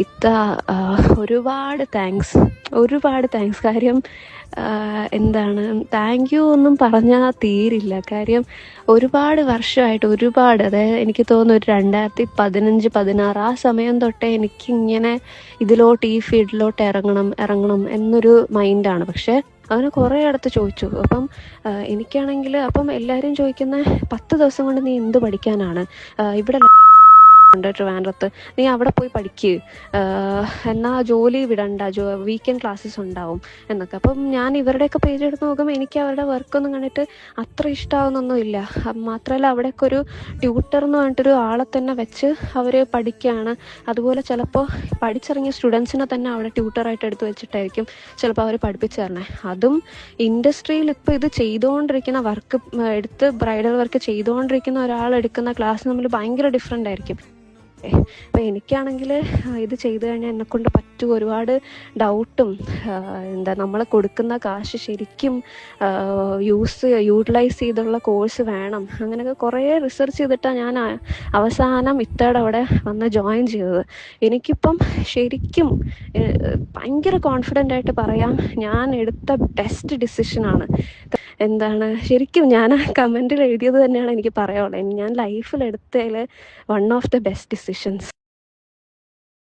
ഇത്ത ഒരുപാട് താങ്ക്സ്. കാര്യം എന്താണ്, താങ്ക് യു ഒന്നും പറഞ്ഞാൽ തീരില്ല. കാര്യം ഒരുപാട് വർഷമായിട്ട് അതായത് എനിക്ക് തോന്നുന്നു ഒരു 2015-16 ആ സമയം തൊട്ടേ എനിക്കിങ്ങനെ ഈ ഫീൽഡിലോട്ട് ഇറങ്ങണം എന്നൊരു മൈൻഡാണ്. പക്ഷേ അങ്ങനെ കുറേ അടുത്ത് ചോദിച്ചു. അപ്പം എനിക്കാണെങ്കിൽ അപ്പം എല്ലാവരും ചോദിക്കുന്ന 10 ദിവസം കൊണ്ട് നീ എന്ത് പഠിക്കാനാണ്, ഇവിടെ ഉണ്ട് ട്രിവാൻഡ്രത്ത്, നീ അവിടെ പോയി പഠിക്ക്, എന്നാൽ ജോലി വിടണ്ട, വീക്കെൻഡ് ക്ലാസ്സസ് ഉണ്ടാവും എന്നൊക്കെ. അപ്പം ഞാൻ ഇവരുടെയൊക്കെ പേജ് എടുത്ത് നോക്കുമ്പോൾ എനിക്ക് അവരുടെ വർക്കൊന്നും കണ്ടിട്ട് അത്ര ഇഷ്ടമാവുന്നൊന്നുമില്ല. മാത്രമല്ല അവിടെയൊക്കെ ഒരു ട്യൂട്ടർ എന്ന് പറഞ്ഞിട്ടൊരു ആളെ തന്നെ വെച്ച് അവർ പഠിക്കുകയാണ്. അതുപോലെ ചിലപ്പോൾ പഠിച്ചിറങ്ങിയ സ്റ്റുഡൻസിനെ തന്നെ അവിടെ ട്യൂട്ടറായിട്ട് എടുത്ത് വെച്ചിട്ടായിരിക്കും ചിലപ്പോൾ അവർ പഠിപ്പിച്ചു തരണേ. അതും ഇൻഡസ്ട്രിയിൽ ഇപ്പോൾ ഇത് ചെയ്തുകൊണ്ടിരിക്കുന്ന വർക്ക് എടുത്ത് ബ്രൈഡൽ വർക്ക് ചെയ്തുകൊണ്ടിരിക്കുന്ന ഒരാൾ എടുക്കുന്ന ക്ലാസ് തമ്മിൽ ഭയങ്കര ഡിഫറെൻ്റ് ആയിരിക്കും. അപ്പം എനിക്കാണെങ്കിൽ ഇത് ചെയ്തു കഴിഞ്ഞാൽ എന്നെക്കൊണ്ട് പറ്റും, ഒരുപാട് ഡൗട്ടും, നമ്മൾ കൊടുക്കുന്ന കാശ് ശരിക്കും യൂട്ടിലൈസ് ചെയ്തുള്ള കോഴ്സ് വേണം, അങ്ങനെയൊക്കെ കുറേ റിസർച്ച് ചെയ്തിട്ടാണ് ഞാൻ അവസാനം ഇത്തയുടെ അവിടെ വന്ന് ജോയിൻ ചെയ്തത്. എനിക്കിപ്പം ശരിക്കും ഭയങ്കര കോൺഫിഡൻ്റ് ആയിട്ട് പറയാം, ഞാൻ എടുത്ത ബെസ്റ്റ് ഡിസിഷനാണ്. ശരിക്കും ഞാൻ ആ കമൻറ്റിൽ എഴുതിയത് തന്നെയാണ് എനിക്ക് പറയാനുള്ളത്. ഞാൻ ലൈഫിൽ എടുത്തതിൽ one of the best decisions.